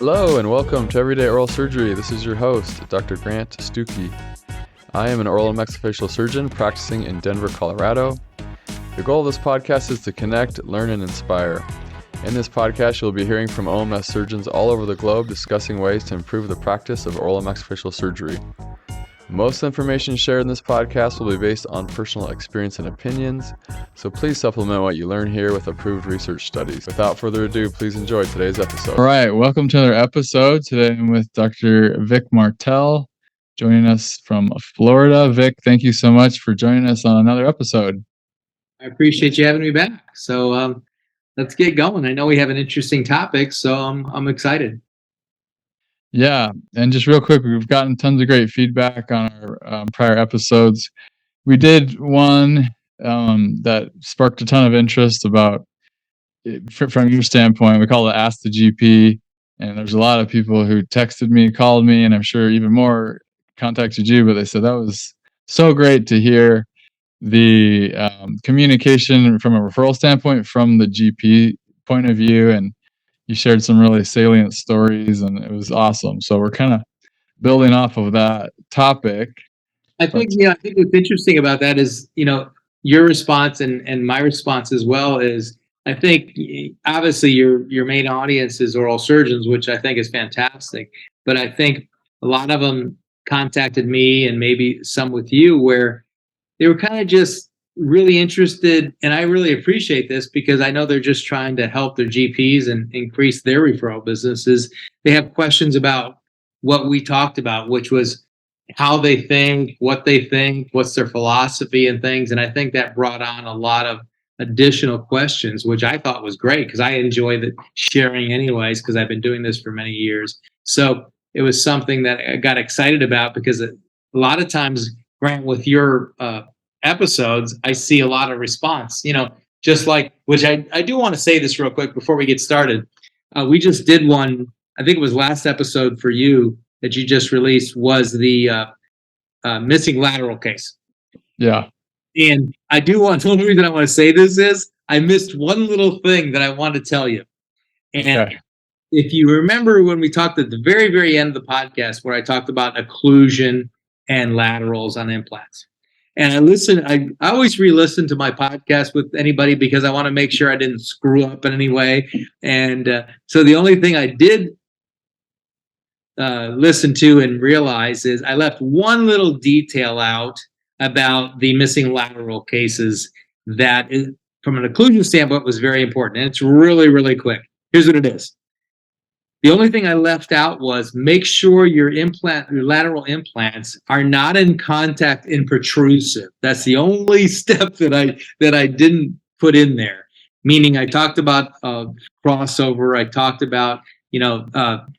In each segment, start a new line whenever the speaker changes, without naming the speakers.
Hello and welcome to Everyday Oral Surgery. This is your host, Dr. Grant Stucki. I am an oral and maxillofacial surgeon practicing in Denver, Colorado. The goal of this podcast is to connect, learn, and inspire. In this podcast, you'll be hearing from OMS surgeons all over the globe discussing ways to improve the practice of oral and maxillofacial surgery. Most information shared in this podcast will be based on personal experience and opinions, so please supplement what you learn here with approved research studies. Without further ado, please enjoy today's episode. All right, welcome to another episode. Today I'm with Dr. Vic Martel, joining us from Florida. Vic, thank you so much for joining us on another episode.
I appreciate you having me back. So let's get going. I know we have an interesting topic, so I'm excited.
Yeah, and just real quick, we've gotten tons of great feedback on our prior episodes. We did one that sparked a ton of interest about, from your standpoint, we call it Ask the GP, and there's a lot of people who texted me, called me, and I'm sure even more contacted you, but they said that was so great to hear the communication from a referral standpoint from the GP point of view, and you shared some really salient stories, and it was awesome. So we're kind of building off of that topic.
I think what's interesting about that is, your response and my response as well is, I think obviously your main audience is oral surgeons, which I think is fantastic. But I think a lot of them contacted me, and maybe some with you, where they were kind of just really interested, and I really appreciate this because I know they're just trying to help their GPs and increase their referral businesses. They have questions about what we talked about, which was how they think, what they think, what's their philosophy and things. And I think that brought on a lot of additional questions, which I thought was great because I enjoy the sharing anyways, because I've been doing this for many years. So it was something that I got excited about because a lot of times, Grant, with your episodes, I see a lot of response, just like, which I do want to say this real quick before we get started. We just did one, I think it was last episode for you that you just released, was the missing lateral case.
Yeah.
And the only reason I want to say this is I missed one little thing that I want to tell you. And if you remember when we talked at the very, very end of the podcast, where I talked about occlusion and laterals on implants. And I always re-listen to my podcast with anybody because I want to make sure I didn't screw up in any way. And so the only thing I did listen to and realize is I left one little detail out about the missing lateral cases that is, from an occlusion standpoint, was very important. And it's really, really quick. Here's what it is. The only thing I left out was make sure your lateral implants are not in contact and protrusive. That's the only step that I didn't put in there. Meaning I talked about crossover. I talked about,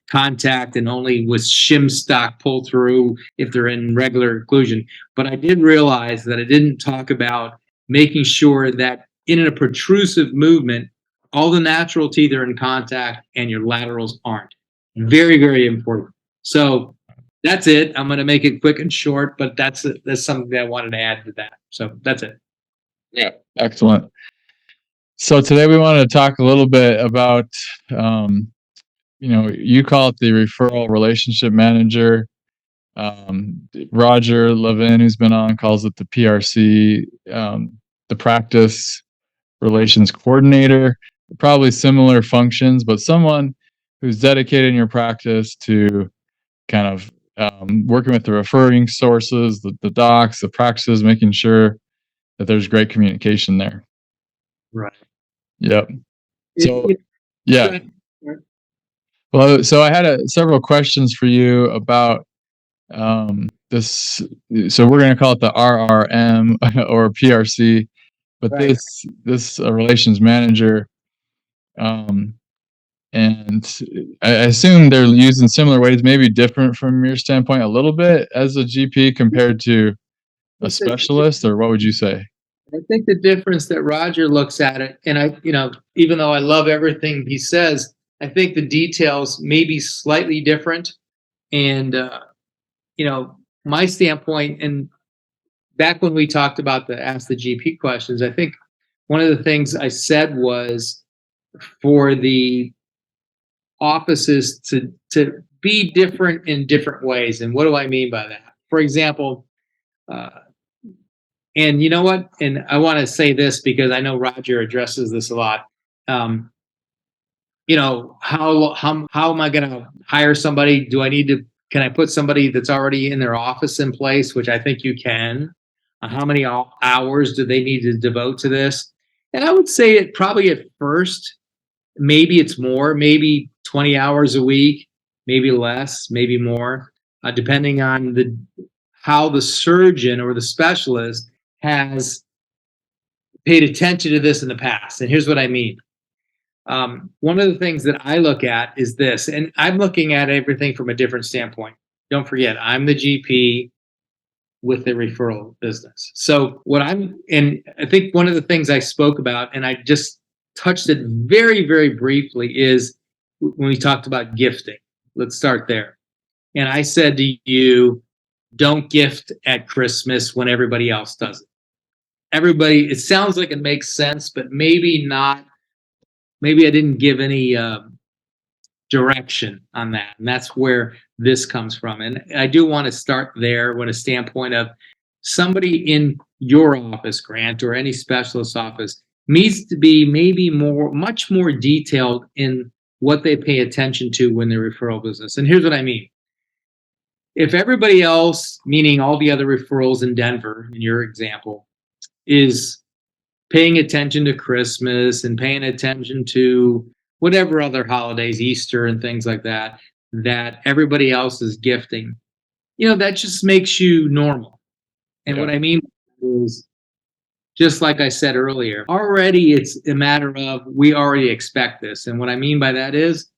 contact and only with shim stock pull through if they're in regular occlusion. But I did realize that I didn't talk about making sure that in a protrusive movement, all the natural teeth are in contact and your laterals aren't. Very, very important. So that's it. I'm going to make it quick and short, but that's something that I wanted to add to that. So that's it.
Yeah. Excellent. So today we wanted to talk a little bit about, you call it the referral relationship manager. Roger Levin, who's been on, calls it the PRC, the practice relations coordinator. Probably similar functions, but someone who's dedicated in your practice to kind of working with the referring sources, the docs, the practices, making sure that there's great communication there.
Right.
Yep. So, yeah. Well, so I had several questions for you about this. So we're going to call it the RRM or PRC, but right. This relations manager. And I assume they're used in similar ways, maybe different from your standpoint a little bit as a GP compared to a specialist, or what would you say?
I think the difference that Roger looks at it, and even though I love everything he says, I think the details may be slightly different. And, my standpoint, and back when we talked about the Ask the GP questions, I think one of the things I said was for the offices to be different in different ways. And what do I mean by that? For example, uh, and you know what? And I want to say this because I know Roger addresses this a lot. Um, how am I going to hire somebody? Do I need to? Can I put somebody that's already in their office in place, which I think you can? How many hours do they need to devote to this? And I would say it probably at first, maybe it's more, maybe 20 hours a week, maybe less, maybe more, depending on the how the surgeon or the specialist has paid attention to this in the past. And here's what I mean. One of the things that I look at is this, and I'm looking at everything from a different standpoint. Don't forget, I'm the GP with the referral business. So and I think one of the things I spoke about, and I just touched it very, very briefly, is when we talked about gifting. Let's start there. And I said to you, don't gift at Christmas when everybody else does it. It sounds like it makes sense, but maybe not. Maybe I didn't give any direction on that. And that's where this comes from. And I do want to start there with a standpoint of somebody in your office, Grant, or any specialist office needs to be maybe much more detailed in what they pay attention to when they're referral business. And here's what I mean. If everybody else, meaning all the other referrals in Denver, in your example, is paying attention to Christmas and paying attention to whatever other holidays, Easter and things like that, that everybody else is gifting, that just makes you normal. And what I mean is, just like I said earlier, already it's a matter of we already expect this. And what I mean by that is,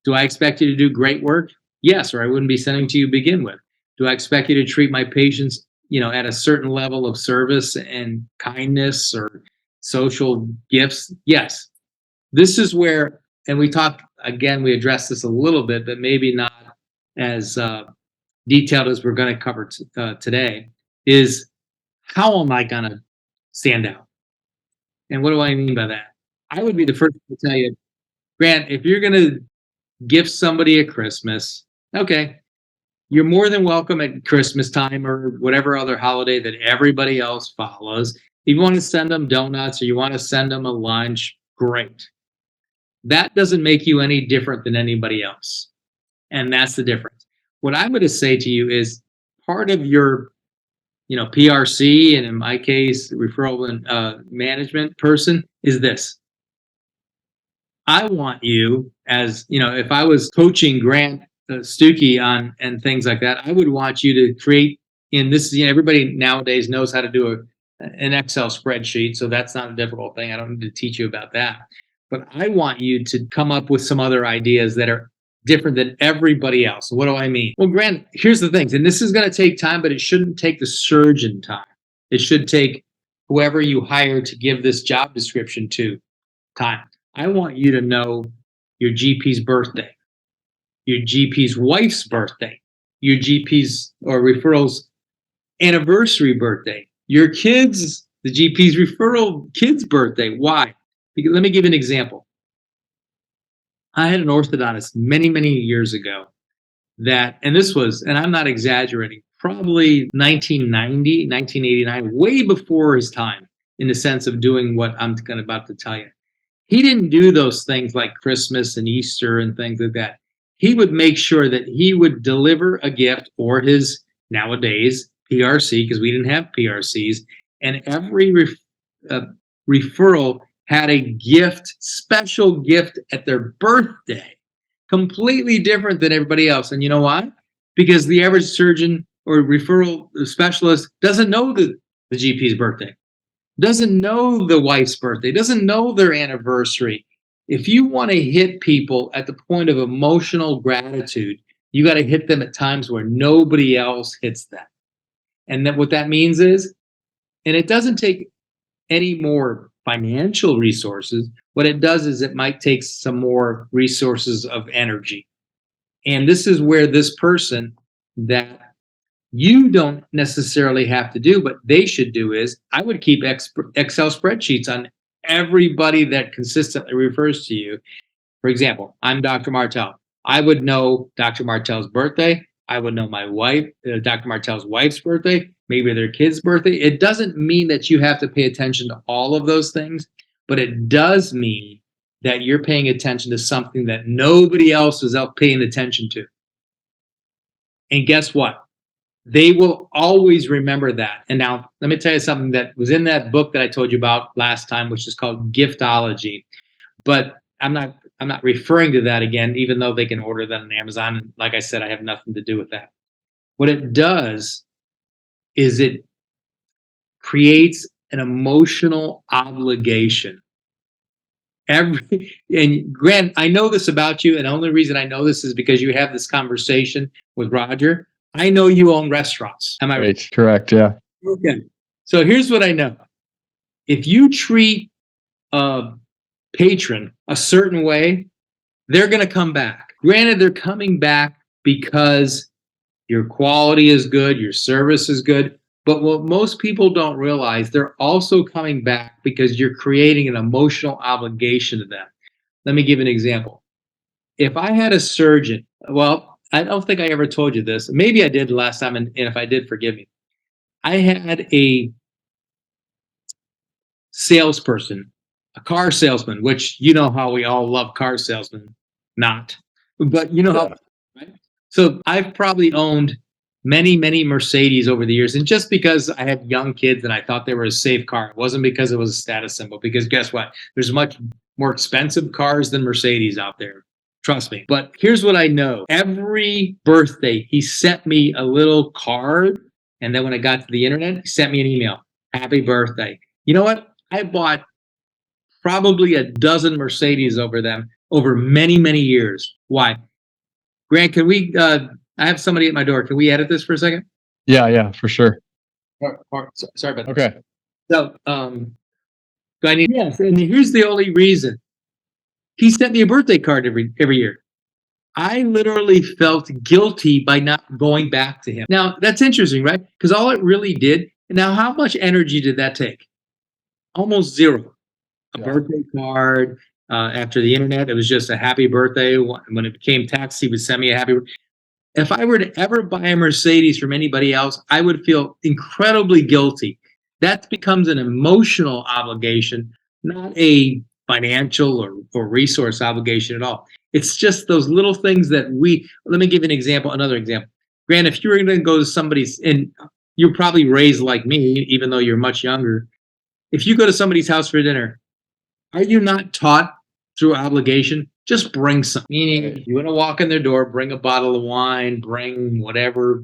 do I expect you to do great work? Yes, or I wouldn't be sending to you to begin with. Do I expect you to treat my patients, at a certain level of service and kindness or social gifts? Yes. This is where, and we addressed this a little bit, but maybe not as detailed as we're going to cover today, is how am I going to stand out? And what do I mean by that? I would be the first to tell you, Grant, if you're going to gift somebody at Christmas, okay, you're more than welcome at Christmas time or whatever other holiday that everybody else follows. If you want to send them donuts or you want to send them a lunch, great. That doesn't make you any different than anybody else. And that's the difference. What I'm going to say to you is part of your, PRC, and in my case, referral and management person, is this. I want you, as if I was coaching Grant Stucki on and things like that, I would want you to create. And this is, everybody nowadays knows how to do an Excel spreadsheet, so that's not a difficult thing. I don't need to teach you about that. But I want you to come up with some other ideas that are different than everybody else. What do I mean? Well, Grant, here's the things, and this is going to take time, but it shouldn't take the surgeon time. It should take whoever you hire to give this job description to time. I want you to know your GP's birthday, your GP's wife's birthday, your GP's or referral's anniversary birthday, your kids, the GP's referral kid's birthday. Why? Because let me give you an example. I had an orthodontist many, many years ago and this was, and I'm not exaggerating, probably 1990, 1989, way before his time in the sense of doing what I'm about to tell you. He didn't do those things like Christmas and Easter and things like that. He would make sure that he would deliver a gift or his nowadays PRC, because we didn't have PRCs, and every referral had a gift, special gift at their birthday, completely different than everybody else. And you know why? Because the average surgeon or referral specialist doesn't know the GP's birthday, doesn't know the wife's birthday, doesn't know their anniversary. If you want to hit people at the point of emotional gratitude, you got to hit them at times where nobody else hits them. And then what that means is, and it doesn't take any more financial resources. What it does is it might take some more resources of energy. And this is where this person that you don't necessarily have to do, but they should do, is I would keep Excel spreadsheets on everybody that consistently refers to you. For example, I'm Dr. Martel. I would know Dr. Martel's birthday. I would know my wife, Dr. Martel's wife's birthday, maybe their kid's birthday. It doesn't mean that you have to pay attention to all of those things, but it does mean that you're paying attention to something that nobody else is out paying attention to. And guess what? They will always remember that. And now let me tell you something that was in that book that I told you about last time, which is called Giftology. But I'm not referring to that again, even though they can order that on Amazon. And like I said, I have nothing to do with that. What it does is it creates an emotional obligation. And Grant, I know this about you, and the only reason I know this is because you have this conversation with Roger. I know you own restaurants. Am I right?
Correct. Yeah.
Okay. So here's what I know. If you treat a patron a certain way, they're going to come back. Granted, they're coming back because your quality is good, your service is good. But what most people don't realize, they're also coming back because you're creating an emotional obligation to them. Let me give an example. If I had a surgeon, well, I don't think I ever told you this. Maybe I did last time, and if I did, forgive me. I had a salesperson, a car salesman, which you know how we all love car salesmen, not, but you know how, right? So I've probably owned many, many Mercedes over the years. And just because I had young kids and I thought they were a safe car, it wasn't because it was a status symbol, because guess what? There's much more expensive cars than Mercedes out there. Trust me. But here's what I know. Every birthday, he sent me a little card. And then when I got to the internet, he sent me an email. Happy birthday. You know what? I bought probably a dozen Mercedes over many, many years. Why? Grant, can we, I have somebody at my door. Can we edit this for a second?
Yeah, for sure.
Sorry about that.
Okay.
So, yes, and here's the only reason. He sent me a birthday card every year. I literally felt guilty by not going back to him. Now, that's interesting, right? Because all it really did, now how much energy did that take? Almost zero. A birthday card. After the internet, it was just a happy birthday. When it became text, he would send me a happy. If I were to ever buy a Mercedes from anybody else, I would feel incredibly guilty. That becomes an emotional obligation, not a financial or resource obligation at all. It's just those little things that let me give you an example, another example. Grant, if you were going to go to somebody's, and you're probably raised like me, even though you're much younger, if you go to somebody's house for dinner, are you not taught through obligation? Just bring some. Meaning, you want to walk in their door, bring a bottle of wine, bring whatever,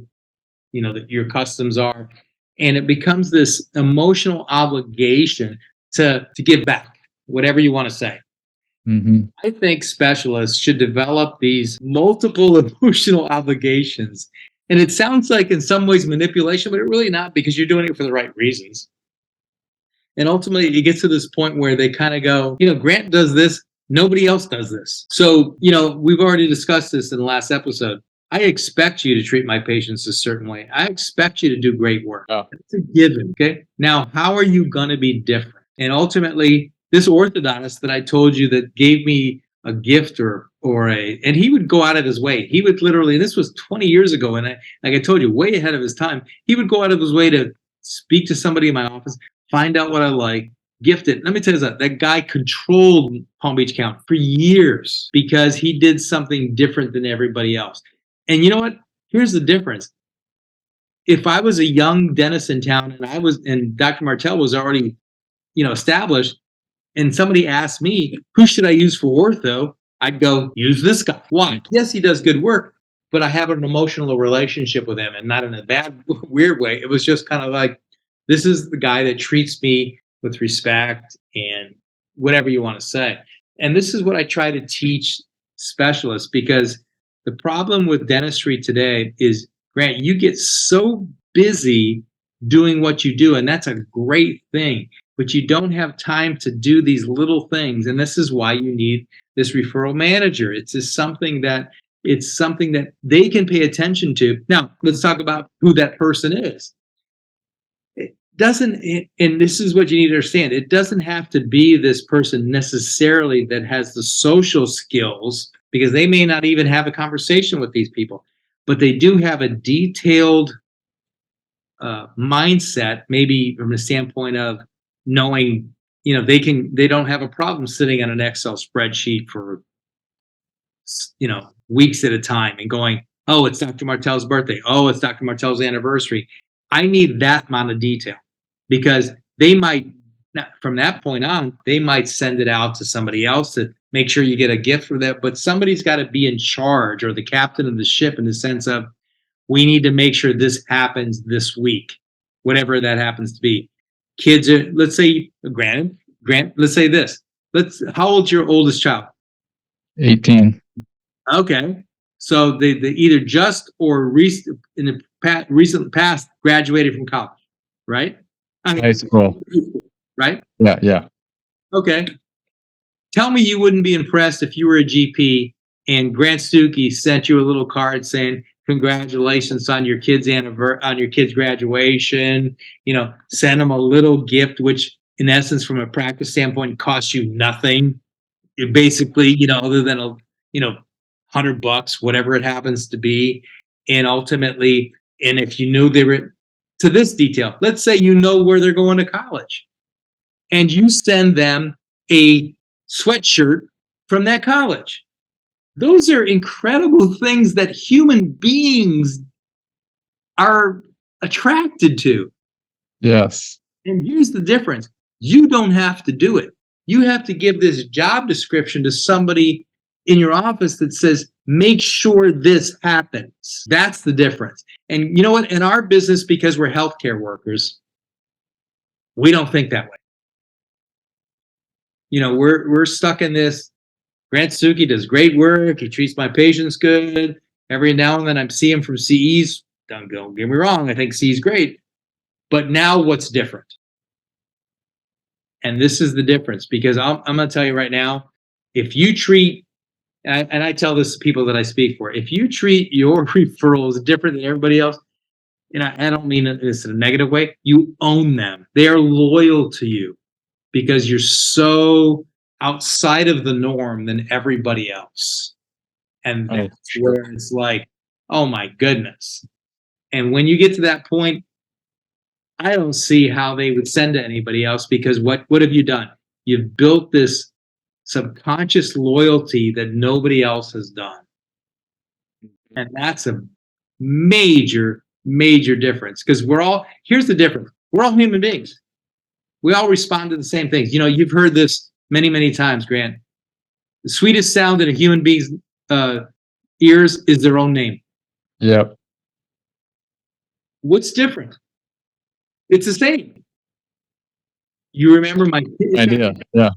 that your customs are. And it becomes this emotional obligation to give back, whatever you want to say.
Mm-hmm.
I think specialists should develop these multiple emotional obligations. And it sounds like in some ways manipulation, but it really not, because you're doing it for the right reasons. And ultimately, it gets to this point where they kind of go, Grant does this, nobody else does this. So, we've already discussed this in the last episode. I expect you to treat my patients a certain way. I expect you to do great work.
Oh.
It's a given, okay? Now, how are you going to be different? And ultimately, this orthodontist that I told you that gave me a gift and he would go out of his way. He would literally, and this was 20 years ago, and like I told you, way ahead of his time, he would go out of his way to speak to somebody in my office, find out what I like, gift it. Let me tell you something. That guy controlled Palm Beach County for years because he did something different than everybody else. And you know what? Here's the difference. If I was a young dentist in town and Dr. Martel was already, established, and somebody asked me, who should I use for ortho? I'd go, use this guy. Why? Yes, he does good work, but I have an emotional relationship with him, and not in a bad, weird way. It was just kind of like, this is the guy that treats me with respect and whatever you want to say. And this is what I try to teach specialists, because the problem with dentistry today is, Grant, you get so busy doing what you do, and that's a great thing, but you don't have time to do these little things. And this is why you need this referral manager. It's just something that they can pay attention to. Now, let's talk about who that person is. doesn't, and this is what you need to understand, it doesn't have to be this person necessarily that has the social skills, because they may not even have a conversation with these people, but they do have a detailed mindset, maybe from the standpoint of knowing, they don't have a problem sitting on an Excel spreadsheet for weeks at a time and going, oh, it's Dr. Martel's birthday, oh, it's Dr. Martel's anniversary. I need that amount of detail, because they might, from that point on, they might send it out to somebody else to make sure you get a gift for that, but somebody's got to be in charge, or the captain of the ship, in the sense of, we need to make sure this happens this week, whatever that happens to be. Kids are, let's say, let's say this. How old's your oldest child?
18.
Okay. So they either just or in the recent past graduated from college, right?
High school.
Right?
Yeah.
Okay. Tell me you wouldn't be impressed if you were a GP and Grant Stucki sent you a little card saying, congratulations on your kid's graduation. Send them a little gift, which in essence, from a practice standpoint, costs you nothing. It basically, other than $100, whatever it happens to be. And ultimately, and if you knew they were, to this detail, let's say where they're going to college, and you send them a sweatshirt from that college. Those are incredible things that human beings are attracted to.
Yes.
And here's the difference. You don't have to do it. You have to give this job description to somebody in your office that says, make sure this happens. That's the difference. And you know what? In our business, because we're healthcare workers, we don't think that way. We're stuck in this. Grant Stucki does great work. He treats my patients good. Every now and then I'm seeing him from CEs. Don't get me wrong. I think CE's great. But now what's different? And this is the difference, because I'm going to tell you right now, if you treat, and I tell this to people that I speak for, if you treat your referrals different than everybody else, and I don't mean this in a negative way, you own them. They are loyal to you because you're so outside of the norm than everybody else. And that's where it's like, oh my goodness. And when you get to that point, I don't see how they would send to anybody else, because what have you done? You've built this subconscious loyalty that nobody else has done. And that's a major, major difference, because here's the difference. We're all human beings. We all respond to the same things. You've heard this many, many times, Grant. The sweetest sound in a human being's ears is their own name.
Yep.
What's different? It's the same. You remember my
idea. Yeah.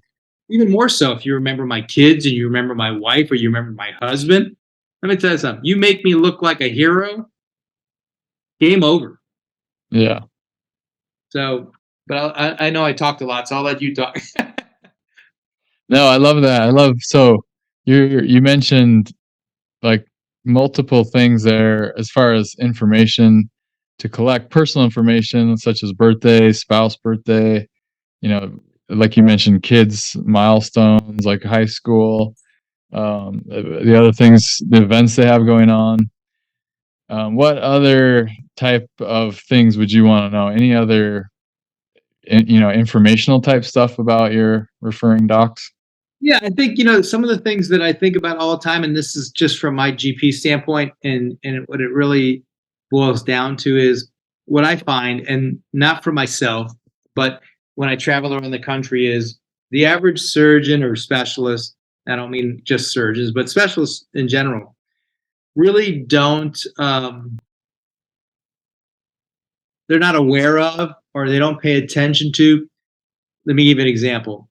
Even more so if you remember my kids, and you remember my wife, or you remember my husband. Let me tell you something. You make me look like a hero, game over.
Yeah.
So, but I know I talked a lot, so I'll let you talk.
No, I love that. So you mentioned like multiple things there as far as information to collect, personal information such as birthday, spouse birthday, like you mentioned, kids milestones like high school, the other things, the events they have going on. What other type of things would you want to know? Any other informational type stuff about your referring docs?
Yeah, I think, some of the things that I think about all the time, and this is just from my GP standpoint, and what it really boils down to is what I find, and not for myself, but when I travel around the country, is the average surgeon or specialist, I don't mean just surgeons, but specialists in general, really don't, they're not aware of, or they don't pay attention to. Let me give you an example.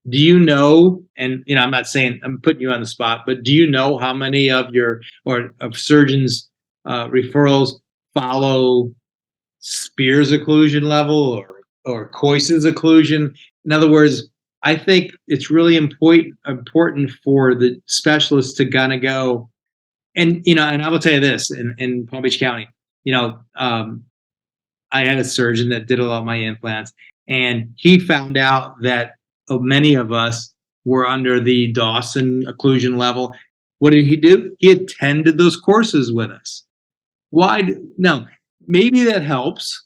Do you know, and I'm not saying I'm putting you on the spot, but do you know how many of surgeons' referrals follow Spears occlusion level or Coyce's occlusion? In other words, I think it's really important for the specialists to kind of go, and I will tell you this, in Palm Beach County, I had a surgeon that did a lot of my implants, and he found out that many of us were under the Dawson occlusion level. What did he do? He attended those courses with us. Why? No, maybe that helps,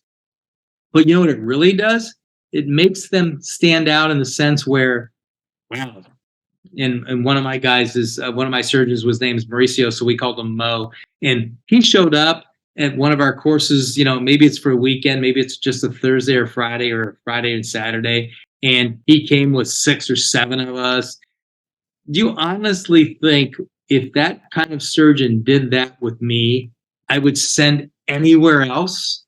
but you know what it really does? It makes them stand out in the sense where, wow. And one of my guys is one of my surgeons was named Mauricio, so we called him Mo. And he showed up at one of our courses. Maybe it's for a weekend, maybe it's just a Thursday or Friday or Friday and Saturday. And he came with 6 or 7 of us. Do you honestly think if that kind of surgeon did that with me, I would send anywhere else?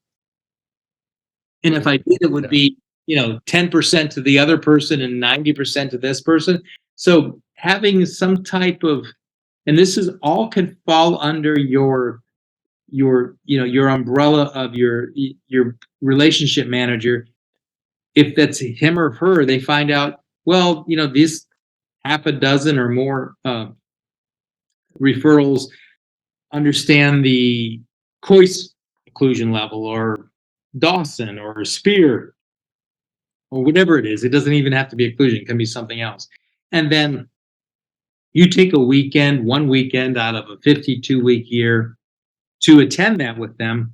And if I did, it would be 10% to the other person and 90% to this person. So having some type of, and this is all can fall under your umbrella of your relationship manager. If that's him or her, they find out, well, these half a dozen or more referrals understand the Coyce occlusion level or Dawson or Spear or whatever it is. It doesn't even have to be occlusion. It can be something else. And then you take one weekend out of a 52-week year to attend that with them.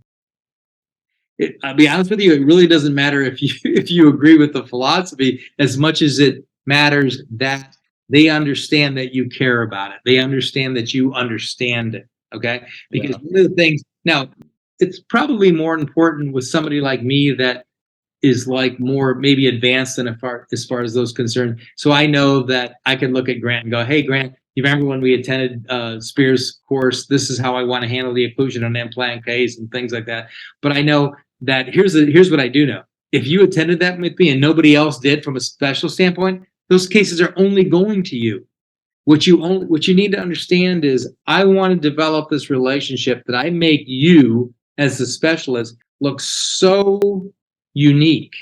I'll be honest with you, it really doesn't matter if you agree with the philosophy as much as it matters that they understand that you care about it. They understand that you understand it. Okay? Because one of the things, now, it's probably more important with somebody like me that is like more maybe advanced than as far as those concerned. So I know that I can look at Grant and go, hey, Grant, you remember when we attended Spear's course? This is how I want to handle the occlusion on implant case and things like that. But I know that here's what I do know. If you attended that with me and nobody else did from a special standpoint, those cases are only going to you. What you need to understand is I want to develop this relationship that I make you as the specialist look so unique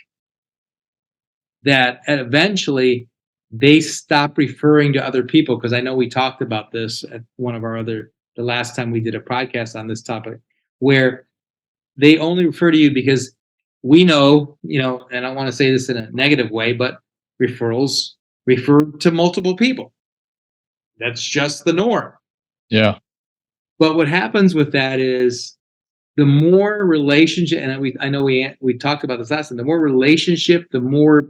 that eventually they stop referring to other people. Because I know we talked about this at one of our the last time we did a podcast on this topic, where they only refer to you because we know, and I don't want to say this in a negative way, but referrals refer to multiple people. That's just the norm.
Yeah.
But what happens with that is the more relationship, and I know we talked about this last time, the more relationship, the more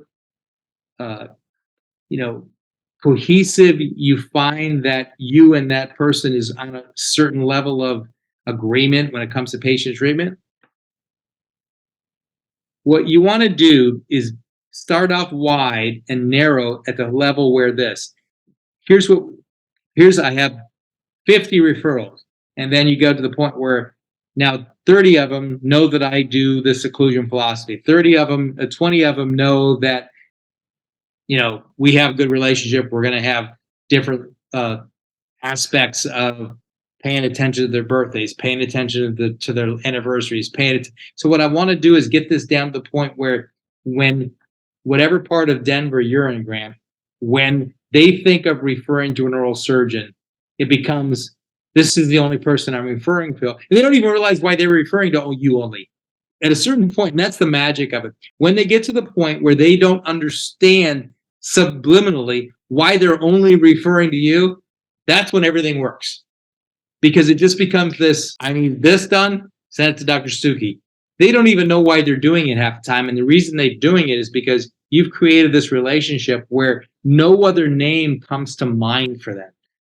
cohesive you find that you and that person is on a certain level of agreement when it comes to patient treatment. What you want to do is start off wide and narrow at the level where I have 50 referrals. And then you go to the point where now 30 of them know that I do this occlusion philosophy. 20 of them know that, we have a good relationship. We're going to have different aspects of paying attention to their birthdays, paying attention to their anniversaries, So what I want to do is get this down to the point where when whatever part of Denver you're in, Grant, when they think of referring to an oral surgeon, it becomes, this is the only person I'm referring to. And they don't even realize why they were referring to you only. At a certain point, and that's the magic of it, when they get to the point where they don't understand subliminally why they're only referring to you, that's when everything works. Because it just becomes this, I need this done, send it to Dr. Stucki. They don't even know why they're doing it half the time. And the reason they're doing it is because you've created this relationship where no other name comes to mind for them.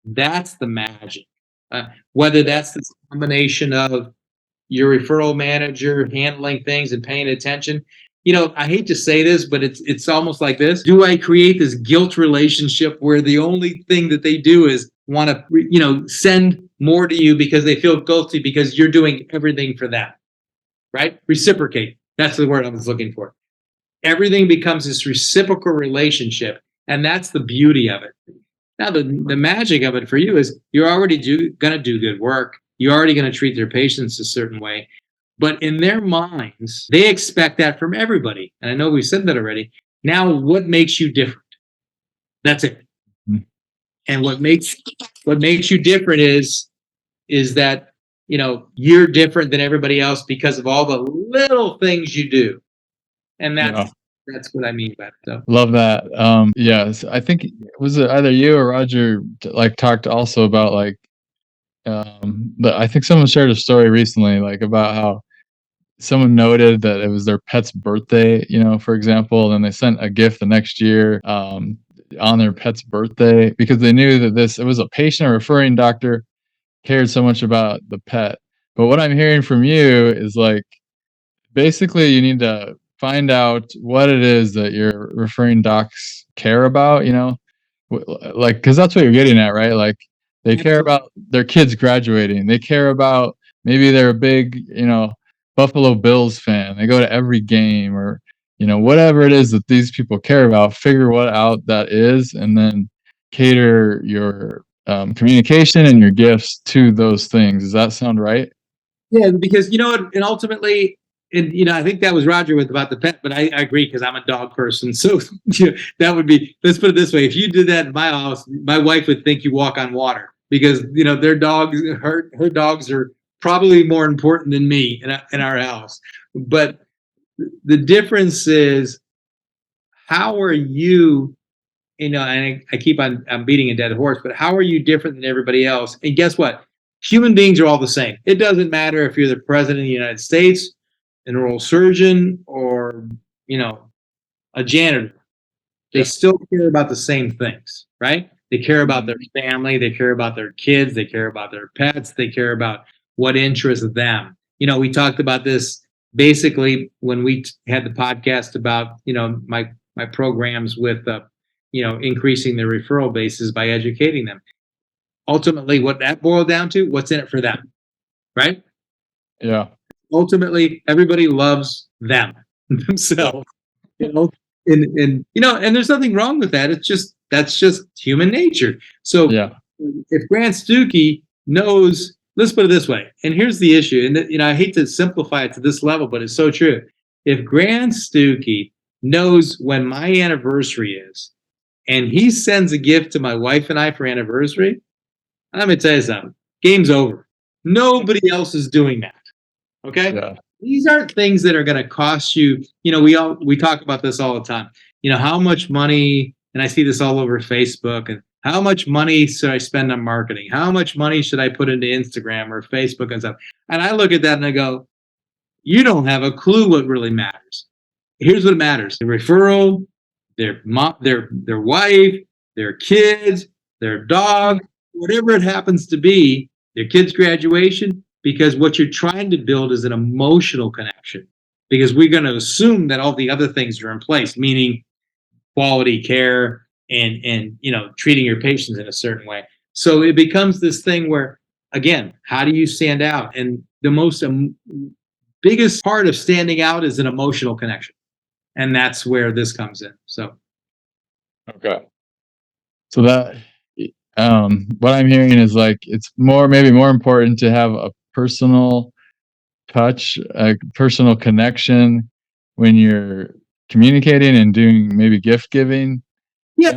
That's the magic. Whether that's the combination of your referral manager handling things and paying attention. I hate to say this, but it's almost like this. Do I create this guilt relationship where the only thing that they do is want to, send more to you because they feel guilty because you're doing everything for them, right? Reciprocate. That's the word I was looking for. Everything becomes this reciprocal relationship, and that's the beauty of it. Now, the magic of it for you is you're already going to do good work. You're already going to treat their patients a certain way. But in their minds, they expect that from everybody. And I know we said that already. Now, what makes you different? That's it. Mm-hmm. And what makes you different is that you're different than everybody else because of all the little things you do. And that's what I mean by it. So
Love that. Yes, I think was it either you or Roger like talked also about like I think someone shared a story recently like about how someone noted that it was their pet's birthday, for example, and they sent a gift the next year on their pet's birthday because they knew that it was a patient or referring doctor cared so much about the pet. But what I'm hearing from you is like basically you need to find out what it is that your referring docs care about, like because that's what you're getting at, right? Like they care about their kids graduating. They care about maybe they're a big, Buffalo Bills fan. They go to every game or whatever it is that these people care about. Figure what out that is, and then cater your communication and your gifts to those things. Does that sound right?
yeah, because and ultimately, and I think that was Roger with about the pet, but I agree because I'm a dog person. So that would be, let's put it this way: if you did that in my house, my wife would think you walk on water because their dogs, her dogs are probably more important than me in our house. But the difference is, how are you? And I keep on I'm beating a dead horse, but how are you different than everybody else? And guess what? Human beings are all the same. It doesn't matter if you're the president of the United States, an oral surgeon, or a janitor. They still care about the same things, right? They care about their family, they care about their kids, they care about their pets, they care about what interests them. We talked about this basically when we had the podcast about my programs with increasing their referral bases by educating them. Ultimately, what that boiled down to, what's in it for them, right?
Yeah.
Ultimately, everybody loves them themselves, and there's nothing wrong with that. That's just human nature. So if Grant Stucki knows, let's put it this way, and here's the issue, and I hate to simplify it to this level, but it's so true. If Grant Stucki knows when my anniversary is, and he sends a gift to my wife and I for anniversary, I'm gonna tell you something. Game's over. Nobody else is doing that. Okay?
Yeah.
These aren't things that are gonna cost you. We talk about this all the time. How much money, and I see this all over Facebook, and how much money should I spend on marketing? How much money should I put into Instagram or Facebook and stuff? And I look at that and I go, you don't have a clue what really matters. Here's what matters: the referral, their mom, their wife, their kids, their dog, whatever it happens to be, their kids' graduation, because what you're trying to build is an emotional connection. Because we're going to assume that all the other things are in place, meaning quality care and treating your patients in a certain way. So it becomes this thing where, again, how do you stand out? And the most biggest part of standing out is an emotional connection. And that's where this comes in. So
Okay. So that what I'm hearing is like it's maybe more important to have a personal touch, a personal connection when you're communicating and doing maybe gift giving.
yeah,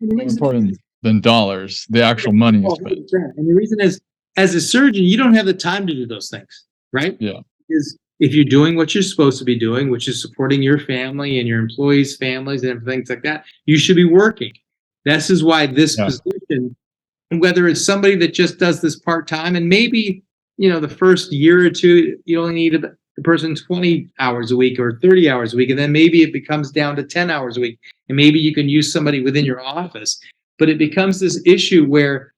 more important than dollars, the actual money you spend.
And the reason is, as a surgeon, you don't have the time to do those things, right?
Yeah.
Because if you're doing what you're supposed to be doing, which is supporting your family and your employees' families and things like that, you should be working. This is why this position, whether it's somebody that just does this part-time, and maybe, the first year or two, you only need the person 20 hours a week or 30 hours a week, and then maybe it becomes down to 10 hours a week, and maybe you can use somebody within your office. But it becomes this issue where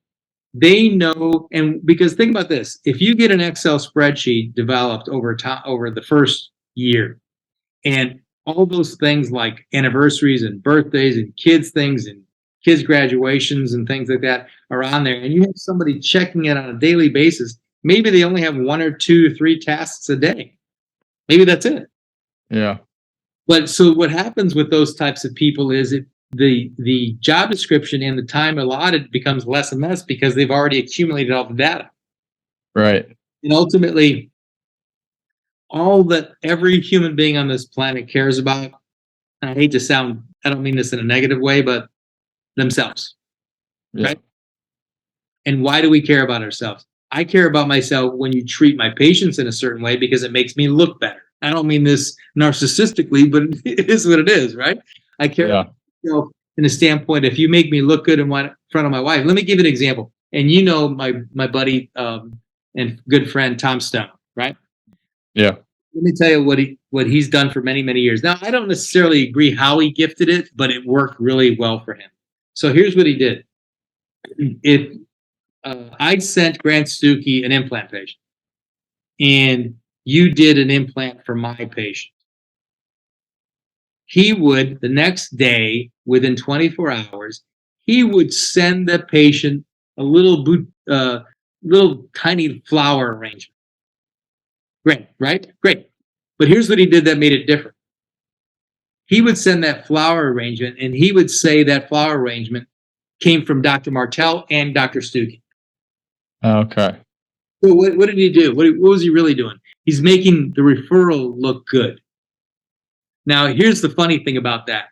they know, and because think about this, if you get an Excel spreadsheet developed over the first year, and all those things like anniversaries and birthdays and kids things and kids graduations and things like that are on there, and you have somebody checking it on a daily basis, maybe they only have 1 or 2 or 3 tasks a day. Maybe that's it.
Yeah.
But so what happens with those types of people is the job description and the time allotted becomes less and less because they've already accumulated all the data.
Right.
And ultimately, all that every human being on this planet cares about, I don't mean this in a negative way, but themselves.
Yeah.
Right? And why do we care about ourselves? I care about myself when you treat my patients in a certain way because it makes me look better. I don't mean this narcissistically, but it is what it is, right? I care
Yeah.
about myself in a standpoint. If you make me look good in front of my wife, let me give you an example. And you know my buddy and good friend Tom Stone, right?
Yeah.
Let me tell you what he's done for many, many years. Now, I don't necessarily agree how he gifted it, but it worked really well for him. So here's what he did. If I sent Grant Stucki an implant patient, and you did an implant for my patient, he would, the next day, within 24 hours, he would send the patient a little tiny flower arrangement. Great, right? Great. But here's what he did that made it different. He would send that flower arrangement, and he would say that flower arrangement came from Dr. Martel and Dr. Stucki.
Okay.
So what did he do? What was he really doing? He's making the referral look good. Now, here's the funny thing about that.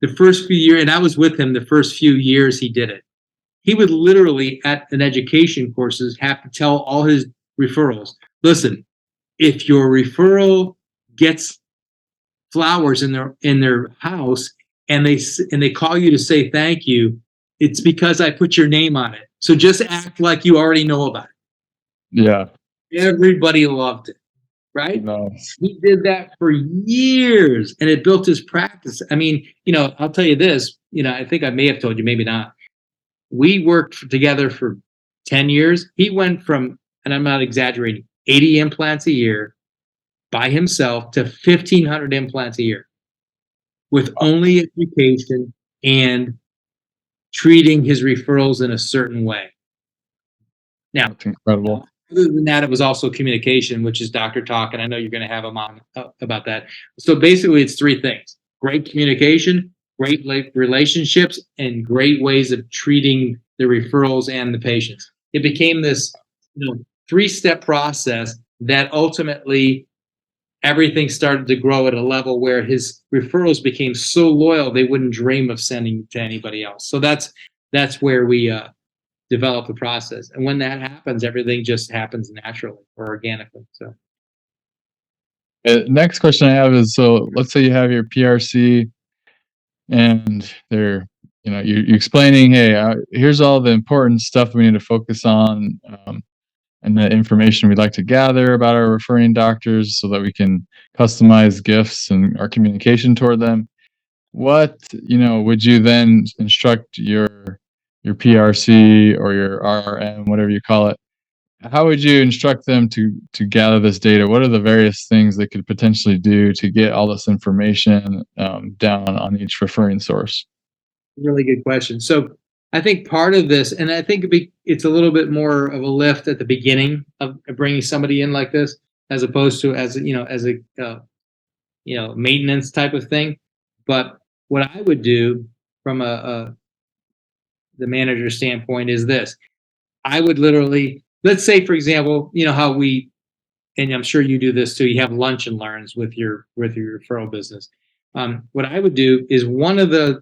The first few years, and I was with him the first few years he did it, he would literally, at an education courses, have to tell all his referrals, listen, if your referral gets flowers in their house and they call you to say thank you, it's because I put your name on it. So just act like you already know about it.
Yeah.
Everybody loved it, right?
Nice.
He did that for years, and it built his practice. I mean, I'll tell you this. I think I may have told you, maybe not. We worked together for 10 years. He went from, and I'm not exaggerating, 80 implants a year by himself to 1,500 implants a year with only education and treating his referrals in a certain way. Now,
That's incredible.
other than that, it was also communication, which is Dr. Talk, and I know you're going to have him on about that. So basically, it's three things: great communication, great relationships, and great ways of treating the referrals and the patients. It became this, three-step process that ultimately everything started to grow at a level where his referrals became so loyal they wouldn't dream of sending to anybody else. So that's where we develop the process, and when that happens, everything just happens naturally or organically. So
Next question I have is, so let's say you have your PRC and they're, you're explaining, hey, here's all the important stuff we need to focus on, and the information we'd like to gather about our referring doctors so that we can customize gifts and our communication toward them. What, would you then instruct your PRC or your RRM, whatever you call it? How would you instruct them to gather this data? What are the various things they could potentially do to get all this information down on each referring source?
really good question. So I think part of this, and I think it's a little bit more of a lift at the beginning of bringing somebody in like this, as opposed to as a maintenance type of thing. But what I would do from the manager standpoint is this: I would literally, let's say, for example, how we, and I'm sure you do this too, you have lunch and learns with your referral business. What I would do is one of the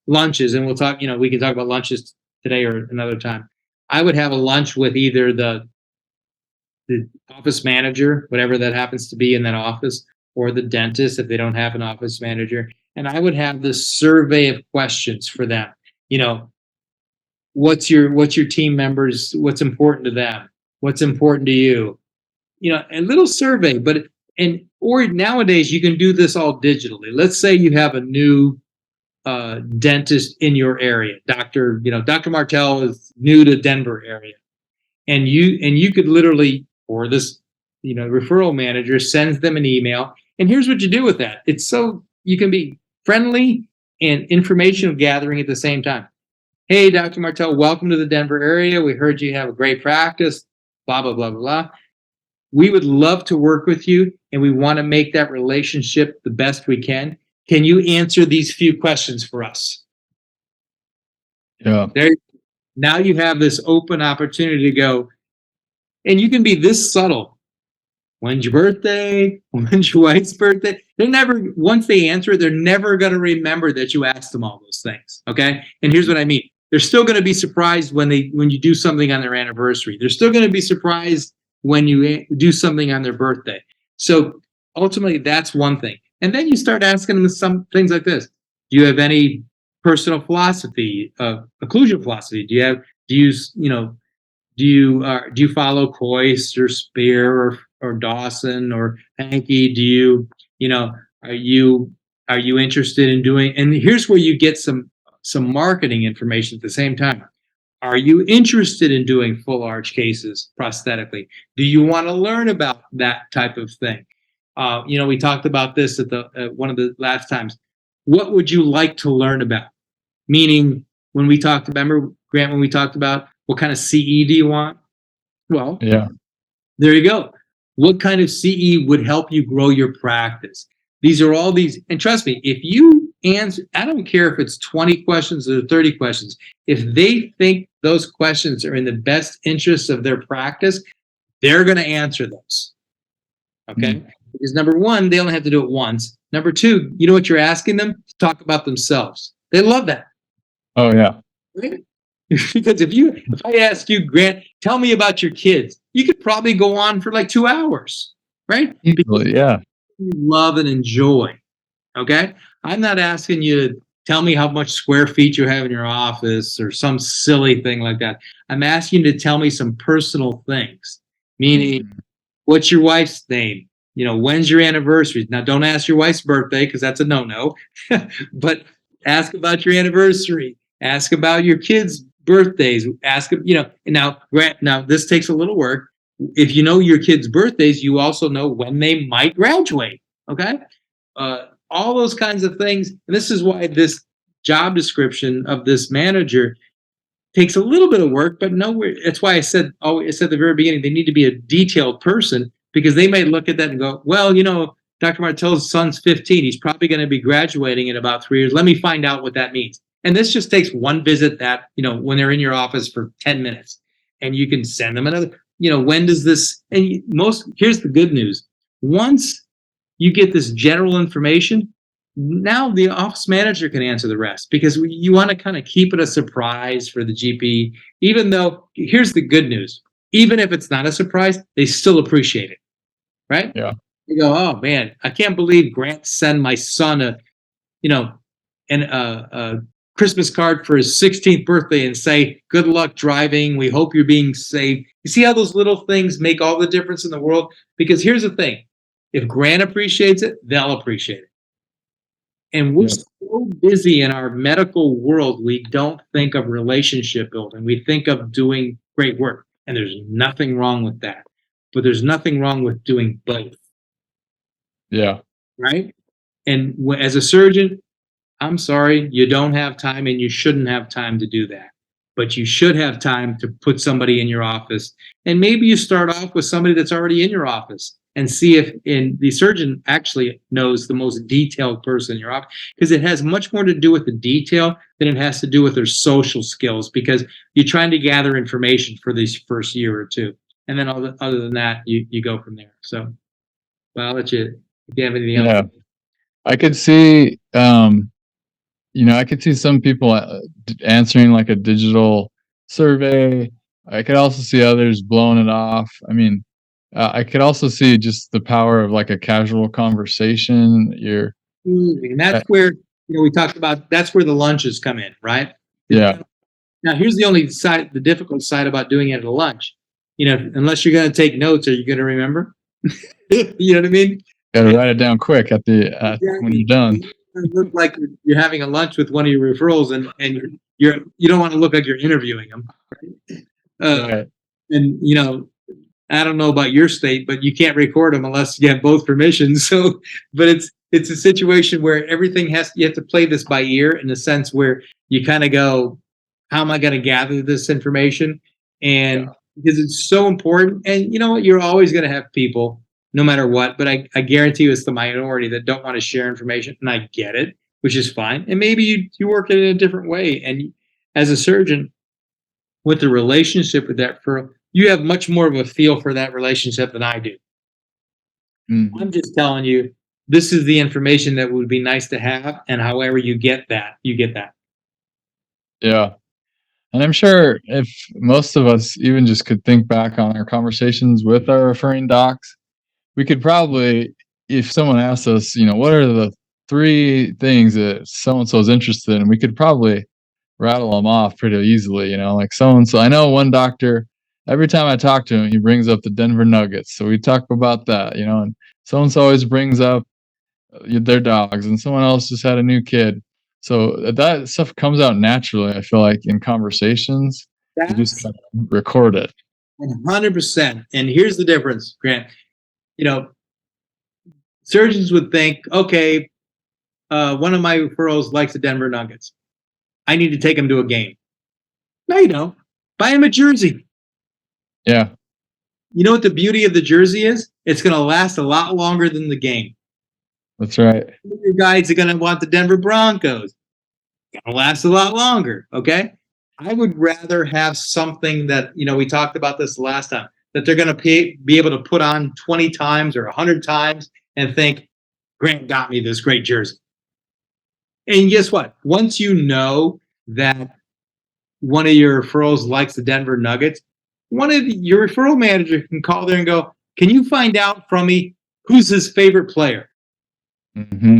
lunches, and we'll talk, we can talk about lunches today or another time. I would have a lunch with either the office manager, whatever that happens to be in that office, or the dentist if they don't have an office manager. And I would have this survey of questions for them. What's your team members, what's important to them? What's important to you? A little survey, or nowadays you can do this all digitally. Let's say you have a new dentist in your area. Dr. Martel is new to Denver area. And you could literally, or this, referral manager sends them an email. And here's what you do with that. It's so you can be friendly and information gathering at the same time. Hey, Dr. Martel, welcome to the Denver area. We heard you have a great practice, blah, blah, blah, blah, blah. We would love to work with you, and we want to make that relationship the best we can. Can you answer these few questions for us?
Yeah.
Now you have this open opportunity to go, and you can be this subtle. When's your birthday? When's your wife's birthday? Once they answer it, they're never going to remember that you asked them all those things. Okay. And here's what I mean. They're still going to be surprised when you do something on their anniversary. They're still going to be surprised when you do something on their birthday. So ultimately, that's one thing. And then you start asking them some things like this: do you have any personal philosophy, occlusion philosophy? Do you follow Coyce or Spear or Dawson or Hankey? You know are you interested in doing? And here's where you get some marketing information at the same time. Are you interested in doing full arch cases prosthetically? Do you want to learn about that type of thing? We talked about this at one of the last times. What would you like to learn about? Meaning, when we talked, remember, Grant, when we talked about what kind of CE do you want? Well,
Yeah.
there you go. What kind of CE would help you grow your practice? These are all these, and trust me, if you answer, I don't care if it's 20 questions or 30 questions, if they think those questions are in the best interest of their practice, they're going to answer those. Okay? Because number one, they only have to do it once. Number two, you know what you're asking them? To talk about themselves. They love that.
Oh, yeah.
Right? Because if I ask you, Grant, tell me about your kids, you could probably go on for like 2 hours, right?
Easily, yeah.
You love and enjoy. Okay. I'm not asking you to tell me how much square feet you have in your office or some silly thing like that. I'm asking you to tell me some personal things, meaning, what's your wife's name? When's your anniversary? Now, don't ask your wife's birthday because that's a no-no, but ask about your anniversary. Ask about your kids' birthdays. Ask, now, Grant, now this takes a little work. If you know your kids' birthdays, you also know when they might graduate. Okay. All those kinds of things. And this is why this job description of this manager takes a little bit of work, but nowhere. That's why I said at the very beginning, they need to be a detailed person, because they may look at that and go, well, Dr. Martel's son's 15. He's probably going to be graduating in about 3 years. Let me find out what that means. And this just takes one visit that, when they're in your office for 10 minutes, and you can send them another, when does this, and here's the good news. Once you get this general information, now the office manager can answer the rest, because you want to kind of keep it a surprise for the GP, even though, here's the good news. Even if it's not a surprise, they still appreciate it, right?
Yeah.
You go, oh man, I can't believe Grant sent my son a Christmas card for his 16th birthday and say, good luck driving. We hope you're being safe. You see how those little things make all the difference in the world? Because here's the thing. If Grant appreciates it, they'll appreciate it. And we're so busy in our medical world, we don't think of relationship building. We think of doing great work. And there's nothing wrong with that. But there's nothing wrong with doing both.
Yeah.
Right? And as a surgeon, I'm sorry, you don't have time, and you shouldn't have time to do that. But you should have time to put somebody in your office. And maybe you start off with somebody that's already in your office and see if the surgeon actually knows the most detailed person in your office, because it has much more to do with the detail than it has to do with their social skills, because you're trying to gather information for this first year or two. And then other than that, you go from there. So, well, I'll let you, if you have anything else.
Yeah. I could see, I could see some people answering like a digital survey. I could also see others blowing it off. I mean, I could also see just the power of like a casual conversation.
And that's where, we talked about, that's where the lunches come in, right?
Yeah.
Now, here's the difficult side about doing it at a lunch. Unless you're going to take notes, are you going to remember? You know what I mean?
Got to write it down quick when you're done.
It look like you're having a lunch with one of your referrals, and you don't want to look like you're interviewing them.
Right?
And I don't know about your state, but you can't record them unless you have both permissions. So, but it's a situation where everything you have to play this by ear, in the sense where you kind of go, how am I going to gather this information? And because it's so important, and you know what, you're always going to have people, no matter what, but I guarantee you it's the minority that don't want to share information, and I get it, which is fine. And maybe you work it in a different way. And as a surgeon, with the relationship with that referral, you have much more of a feel for that relationship than I do.
Mm-hmm.
I'm just telling you, this is the information that would be nice to have, and however you get that, you get that.
Yeah. And I'm sure if most of us even just could think back on our conversations with our referring docs, we could probably, if someone asked us, what are the 3 things that so and so is interested in, we could probably rattle them off pretty easily, like so and so. I know one doctor, every time I talk to him, he brings up the Denver Nuggets. So we talk about that, and so and so always brings up their dogs, and someone else just had a new kid. So that stuff comes out naturally, I feel like, in conversations. You just
That's
kind of record it.
100%. And here's the difference, Grant. You know, surgeons would think, okay, one of my referrals likes the Denver Nuggets. I need to take him to a game. No, you don't. Buy him a jersey.
Yeah,
You know what the beauty of the jersey is? It's going to last a lot longer than the game.
that's right.
Your guys are going to want the Denver Broncos. It's going to last a lot longer. Okay. I would rather have something that, we talked about this last time, that they're going to be able to put on 20 times or 100 times and think, Grant got me this great jersey. And guess what? Once you know that one of your referrals likes the Denver Nuggets, your referral manager can call there and go, can you find out from me who's his favorite player?
Mm-hmm.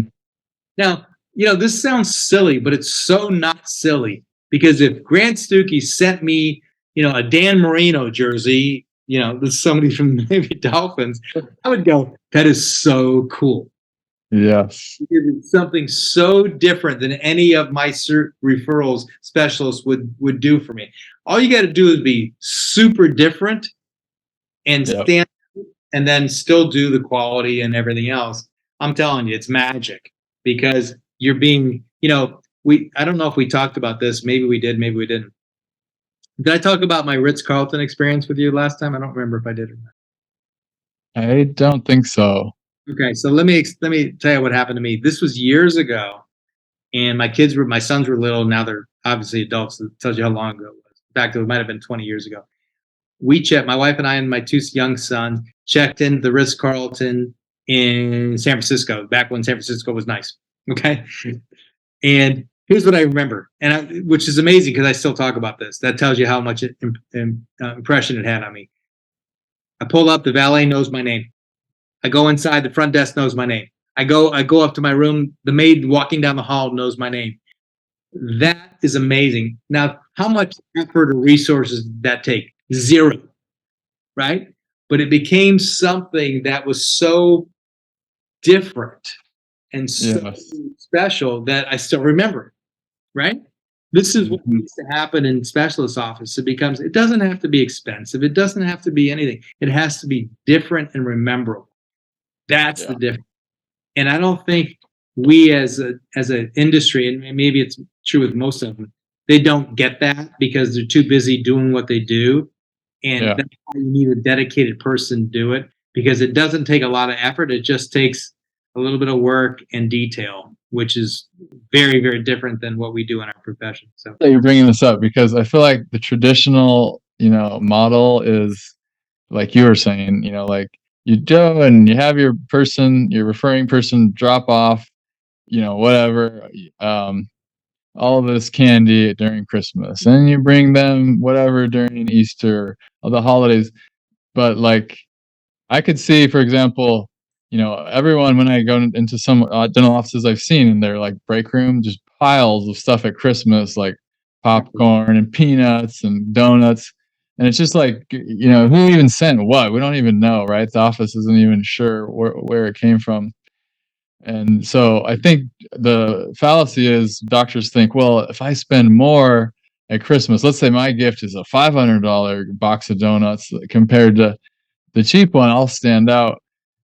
Now, this sounds silly, but it's so not silly, because if Grant Stucki sent me, a Dan Marino jersey, this is somebody from the Miami Dolphins, I would go, that is so cool.
Yes.
It's something so different than any of my referrals specialists would do for me. All you got to do is be super different and stand, and then still do the quality and everything else. I'm telling you, it's magic, because you're being, I don't know if we talked about this. Maybe we did, maybe we didn't. Did I talk about my Ritz-Carlton experience with you last time? I don't remember if I did or not.
I don't think so.
Okay, so let me tell you what happened to me. This was years ago, and my sons were little. Now they're obviously adults. So it tells you how long ago it was. In fact, it might have been 20 years ago. My wife and I and my 2 young sons checked in the Ritz-Carlton in San Francisco, back when San Francisco was nice. Okay. And here's what I remember, which is amazing because I still talk about this. That tells you how much impression it had on me. I pull up, the valet knows my name. I go inside, the front desk knows my name. I go up to my room, the maid walking down the hall knows my name. That is amazing. Now, how much effort or resources did that take? 0, right? But it became something that was so different and so special that I still remember it, right? This is what needs to happen in specialist office. It doesn't have to be expensive. It doesn't have to be anything. It has to be different and rememberable. That's the difference. And I don't think we as an industry, and maybe it's true with most of them, they don't get that because they're too busy doing what they do. And that's why you need a dedicated person to do it, because it doesn't take a lot of effort. It just takes a little bit of work and detail, which is very, very different than what we do in our profession. So
you're bringing this up because I feel like the traditional, model is like you were saying, like you do and you have your referring person drop off, whatever, all of this candy during Christmas, and you bring them whatever during Easter or the holidays. But like, I could see, for example, everyone, when I go into some dental offices I've seen in their like break room, just piles of stuff at Christmas, like popcorn and peanuts and donuts. And it's just like, who even sent what? We don't even know, right? The office isn't even sure where it came from. And so I think the fallacy is doctors think, well, if I spend more at Christmas, let's say my gift is a $500 box of donuts compared to the cheap one, I'll stand out.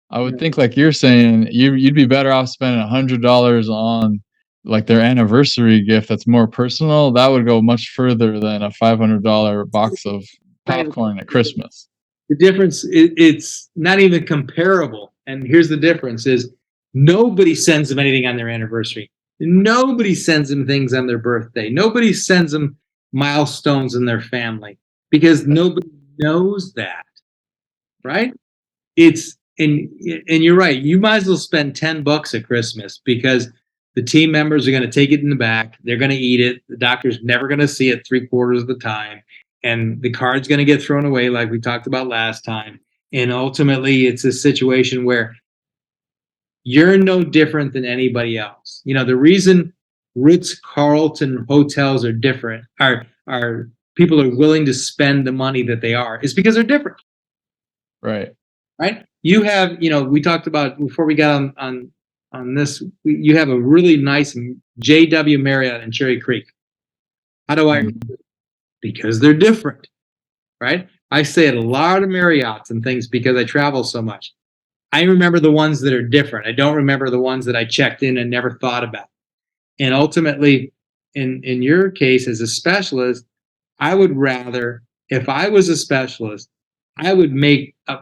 I would think, like you're saying, you'd be better off spending $100 on like their anniversary gift that's more personal. That would go much further than a $500 box of popcorn at Christmas.
The difference, it's not even comparable. And here's the difference is nobody sends them anything on their anniversary. Nobody sends them things on their birthday. Nobody sends them milestones in their family, because nobody knows that, right? And you're right. You might as well spend $10 at Christmas, because The team members are going to take it in the back. They're going to eat it. The doctor's never going to see it 3/4 of the time. And the card's going to get thrown away like we talked about last time. And ultimately, it's a situation where you're no different than anybody else. The reason Ritz-Carlton hotels are different, are people are willing to spend the money that they are, is because they're different.
Right.
Right? You have, we talked about before we got on this, you have a really nice JW Marriott in Cherry Creek. How do I? Because they're different, right? I stay at a lot of Marriotts and things because I travel so much. I remember the ones that are different. I don't remember the ones that I checked in and never thought about. And ultimately, in your case as a specialist, I would rather, if I was a specialist, I would make a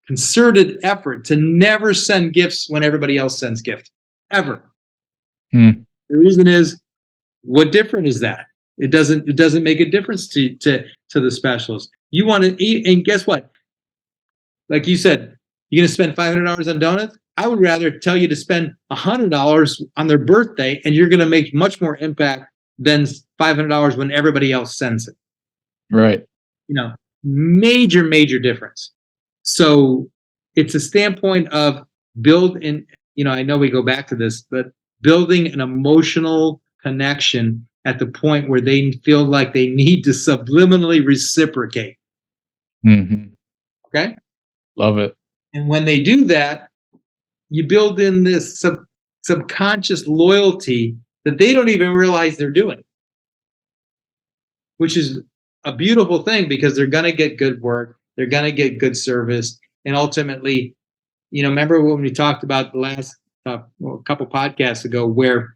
concerted effort to never send gifts when everybody else sends gifts, ever. The reason is, what different is that? It doesn't make a difference to the specialist. You want to eat, and guess what? Like you said, you're going to spend $500 on donuts. I would rather tell you to spend $100 on their birthday, and you're going to make much more impact than $500 when everybody else sends it.
Right.
Major difference. So it's a standpoint of I know we go back to this, but building an emotional connection at the point where they feel like they need to subliminally reciprocate. Okay?
Love it.
And when they do that, you build in this subconscious loyalty that they don't even realize they're doing, which is a beautiful thing because they're going to get good work. They're going to get good service. And ultimately, remember when we talked about the last a couple podcasts ago where,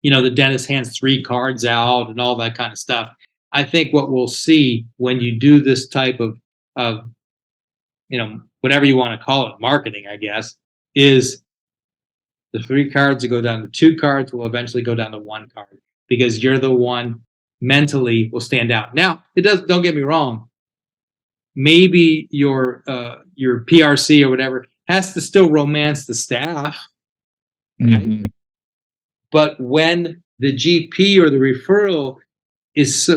the dentist hands 3 cards out and all that kind of stuff. I think what we'll see when you do this type of whatever you want to call it, marketing, I guess, is the 3 cards that go down to 2 cards will eventually go down to 1 card because you're the one mentally will stand out. Now, don't get me wrong. Maybe your PRC or whatever has to still romance the staff. Right? But when the GP or the referral is,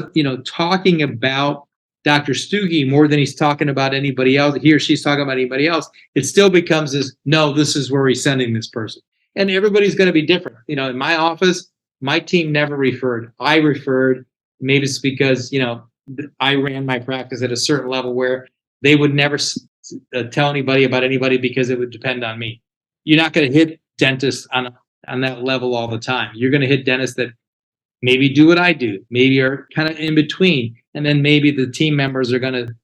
talking about Dr. Stucki more than he's talking about anybody else, he or she's talking about anybody else, it still becomes this is where he's sending this person. And everybody's going to be different. In my office, my team never referred. I referred. Maybe it's because, I ran my practice at a certain level where they would never tell anybody about anybody because it would depend on me. You're not going to hit dentists on that level all the time. You're going to hit dentists that maybe do what I do, maybe are kind of in between. And then maybe the team members are going to,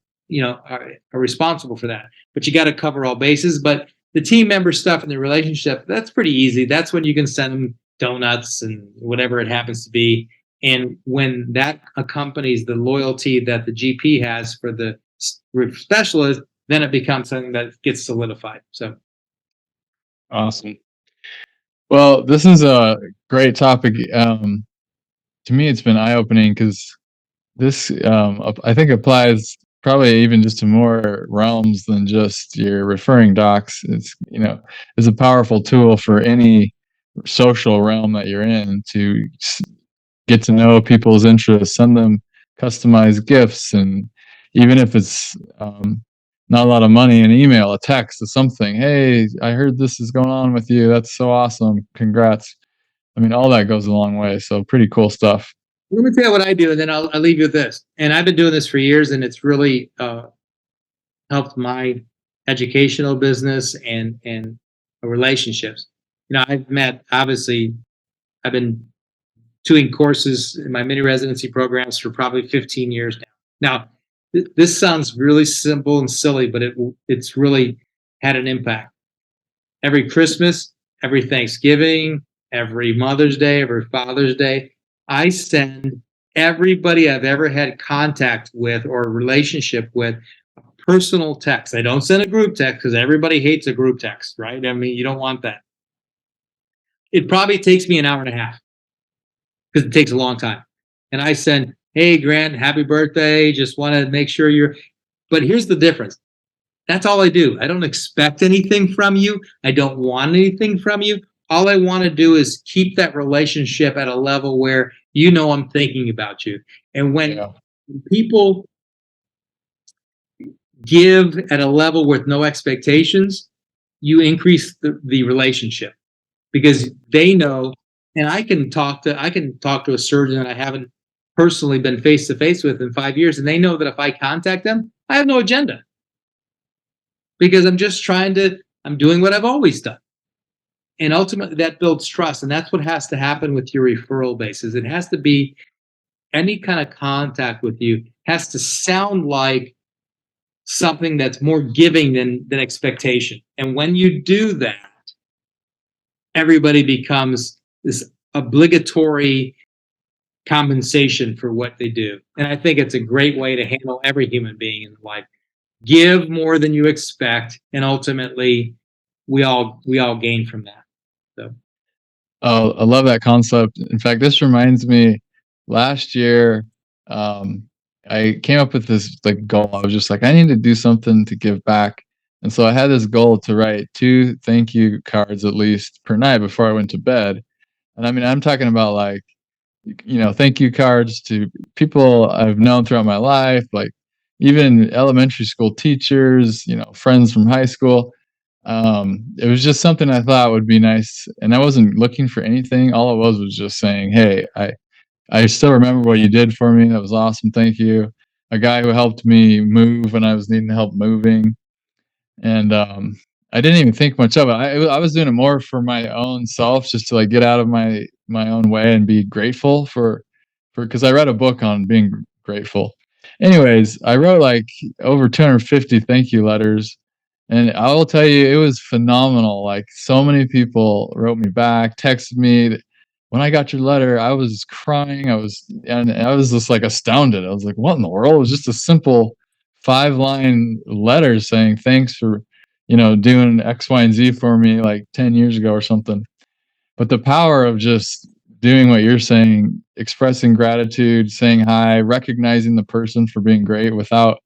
are responsible for that. But you got to cover all bases. But the team member stuff and the relationship, that's pretty easy. That's when you can send them donuts and whatever it happens to be. And when that accompanies the loyalty that the GP has for the specialist, then it becomes something that gets solidified. So
awesome. Well, this is a great topic. To me, it's been eye-opening because this, I think, applies probably even just to more realms than just your referring docs. It's a powerful tool for any social realm that you're in to get to know people's interests, send them customized gifts, and even if it's not a lot of money, an email, a text, or something. Hey, I heard this is going on with you. That's so awesome. Congrats. I mean, all that goes a long way. So pretty cool stuff.
Let me tell you what I do, and then I'll leave you with this. And I've been doing this for years, and it's really helped my educational business and relationships. I've been doing courses in my mini residency programs for probably 15 years now. Now, this sounds really simple and silly, but it's really had an impact. Every Christmas, every Thanksgiving, every Mother's Day, every Father's Day, I send everybody I've ever had contact with or a relationship with a personal text. I don't send a group text because everybody hates a group text, right? I mean, you don't want that. It probably takes me an hour and a half because it takes a long time. And I send, hey, Grant, happy birthday. Just want to make sure but here's the difference. That's all I do. I don't expect anything from you. I don't want anything from you. all I want to do is keep that relationship at a level where I'm thinking about you. And when people give at a level with no expectations, you increase the relationship because they know. And I can talk to a surgeon that I haven't personally been face to face with in 5 years, and they know that if I contact them, I have no agenda because I'm doing what I've always done. And ultimately that builds trust. And that's what has to happen with your referral basis. It has to be any kind of contact with you has to sound like something that's more giving than expectation. And when you do that, everybody becomes this obligatory compensation for what they do. And I think it's a great way to handle every human being in life. Give more than you expect, and ultimately we all gain from that. So
Oh, I love that concept. In fact, this reminds me, last year, I came up with this like goal. I was just like, I need to do something to give back. And so I had this goal to write 2 thank you cards at least per night before I went to bed. And I mean, I'm talking about like, thank you cards to people I've known throughout my life, like even elementary school teachers, friends from high school. It was just something I thought would be nice, and I wasn't looking for anything. All it was just saying, "Hey, I still remember what you did for me. That was awesome. Thank you." A guy who helped me move when I was needing help moving, and I didn't even think much of it. I was doing it more for my own self, just to like get out of my own way and be grateful for because I read a book on being grateful. Anyways, I wrote like over 250 thank you letters, and I will tell you, it was phenomenal. Like so many people wrote me back, texted me. When I got your letter, I was crying. I was just like astounded. I was like, "What in the world?" It was just a simple 5-line letter saying thanks for, doing X, Y, and Z for me like 10 years ago or something. But the power of just doing what you're saying, expressing gratitude, saying hi, recognizing the person for being great without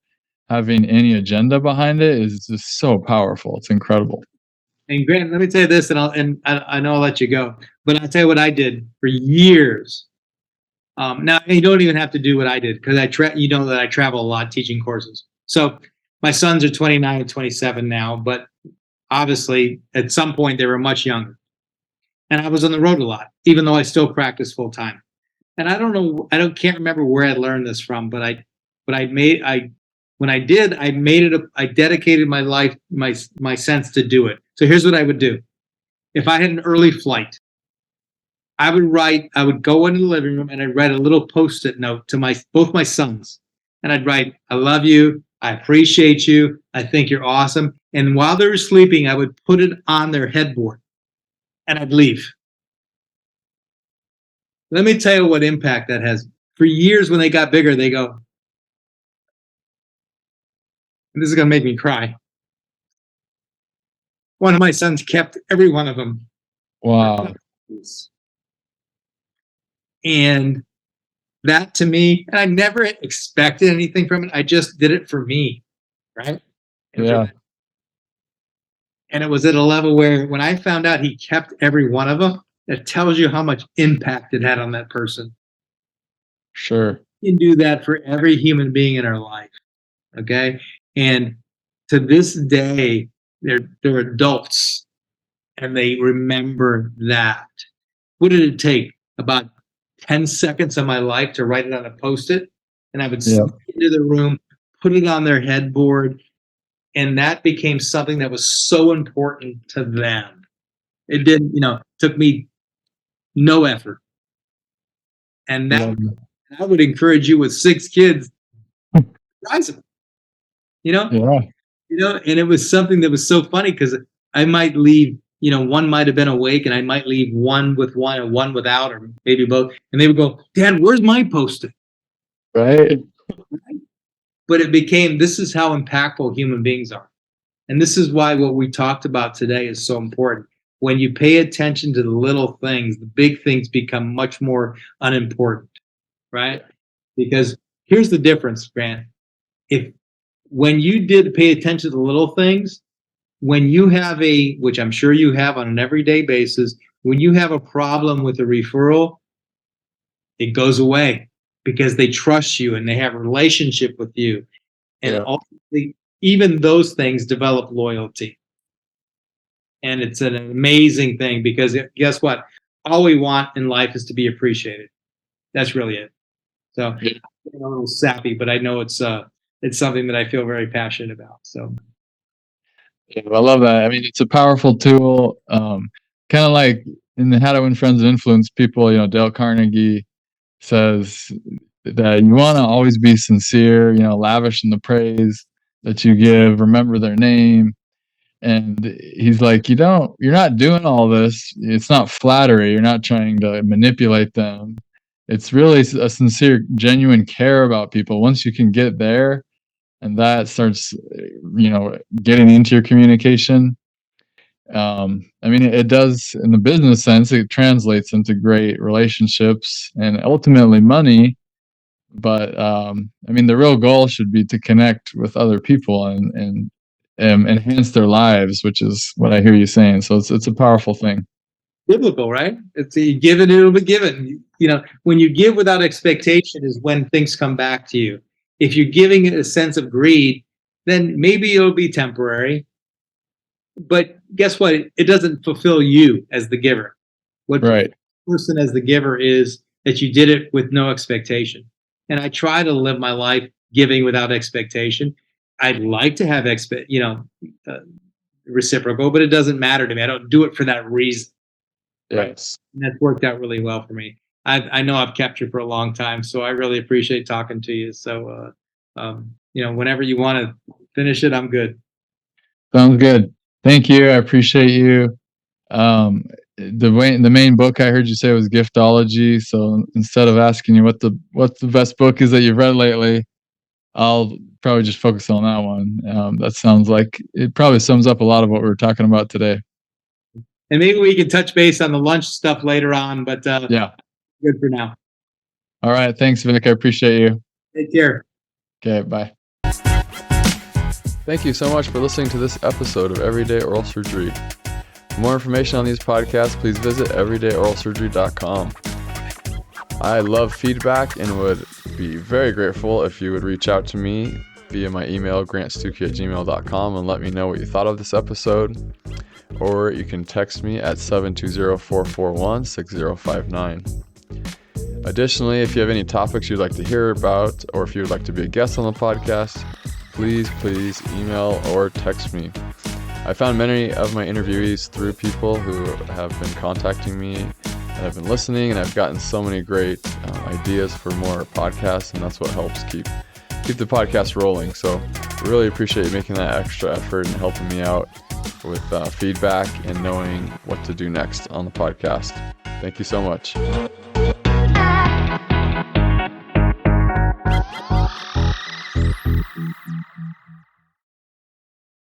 having any agenda behind it is just so powerful. It's incredible.
And Grant, let me tell you this, and I know I'll let you go, but I'll tell you what I did for years. Now you don't even have to do what I did because that I travel a lot teaching courses. So my sons are 29 and 27 now, but obviously at some point they were much younger, and I was on the road a lot, even though I still practice full time. And I don't know, can't remember where I learned this from, but I made I when I did, I made it. I dedicated my life, my sense to do it. So here's what I would do: if I had an early flight, I would go into the living room and I'd write a little post-it note to both my sons. And I'd write, I love you. I appreciate you. I think you're awesome. And while they were sleeping, I would put it on their headboard and I'd leave. Let me tell you what impact that has. For years, when they got bigger, they go, and this is going to make me cry. One of my sons kept every one of them.
Wow.
And that to me, and I never expected anything from it. I just did it for me, right?
Yeah,
And it was at a level where when I found out he kept every one of them, it tells you how much impact it had on that person.
sure.
You can do that for every human being in our life. Okay. And to this day, they're adults and they remember that. What did it take? About 10 seconds of my life to write it on a post-it. And I would
Yeah.
sneak into the room, put it on their headboard, and that became something that was so important to them. It didn't, took me no effort. And that
Love it.
I would encourage you with 6 kids, rise them, you know,
Yeah.
and it was something that was so funny because I might leave, one might have been awake and I might leave one with one and one without, or maybe both. And they would go, Dad, where's my post-it?
Right.
But this is how impactful human beings are. And this is why what we talked about today is so important. When you pay attention to the little things, the big things become much more unimportant, right? Because here's the difference, Grant. If when you did pay attention to the little things, when you have which I'm sure you have on an everyday basis, when you have a problem with a referral, it goes away because they trust you and they have a relationship with you. And
Yeah.
ultimately, even those things develop loyalty. And it's an amazing thing because guess what? All we want in life is to be appreciated. That's really it. So I'm
Yeah.
a little sappy, but I know it's something that I feel very passionate about. So
Yeah, I love that. I mean, it's a powerful tool. Kind of like in the How to Win Friends and Influence People, Dale Carnegie says that you want to always be sincere, lavish in the praise that you give, remember their name. And he's like, you're not doing all this. It's not flattery. You're not trying to manipulate them. It's really a sincere, genuine care about people. Once you can get there and that starts, getting into your communication, I mean, it does in the business sense, it translates into great relationships and ultimately money. But I mean, the real goal should be to connect with other people and enhance their lives, which is what I hear you saying. So it's a powerful thing.
biblical, right? It's you give and it'll be given. When you give without expectation is when things come back to you. If you're giving it a sense of greed, then maybe it'll be temporary. But guess what? It doesn't fulfill you as the giver. What
Right.
person as the giver is that you did it with no expectation. And I try to live my life giving without expectation. I'd like to have reciprocal, but it doesn't matter to me. I don't do it for that reason. Right.
Yes.
And that's worked out really well for me. I know I've kept you for a long time, so I really appreciate talking to you. So, whenever you want to finish it, I'm good.
Sounds good. Thank you. I appreciate you. The main book I heard you say was Giftology. So instead of asking you what's the best book is that you've read lately, I'll probably just focus on that one. That sounds like it probably sums up a lot of what we were talking about today.
And maybe we can touch base on the lunch stuff later on, but
Yeah.
good for now.
All right. Thanks, Vic. I appreciate you.
Take care.
Okay. Bye. Thank you so much for listening to this episode of Everyday Oral Surgery. For more information on these podcasts, please visit everydayOralSurgery.com. I love feedback and would be very grateful if you would reach out to me via my email, grantstucki@gmail.com, and let me know what you thought of this episode. Or you can text me at 720-441-6059. Additionally, if you have any topics you'd like to hear about, or if you would like to be a guest on the podcast, please email or text me. I found many of my interviewees through people who have been contacting me and have been listening, and I've gotten so many great ideas for more podcasts, and that's what helps keep the podcast rolling. So I really appreciate you making that extra effort and helping me out with feedback and knowing what to do next on the podcast. Thank you so much.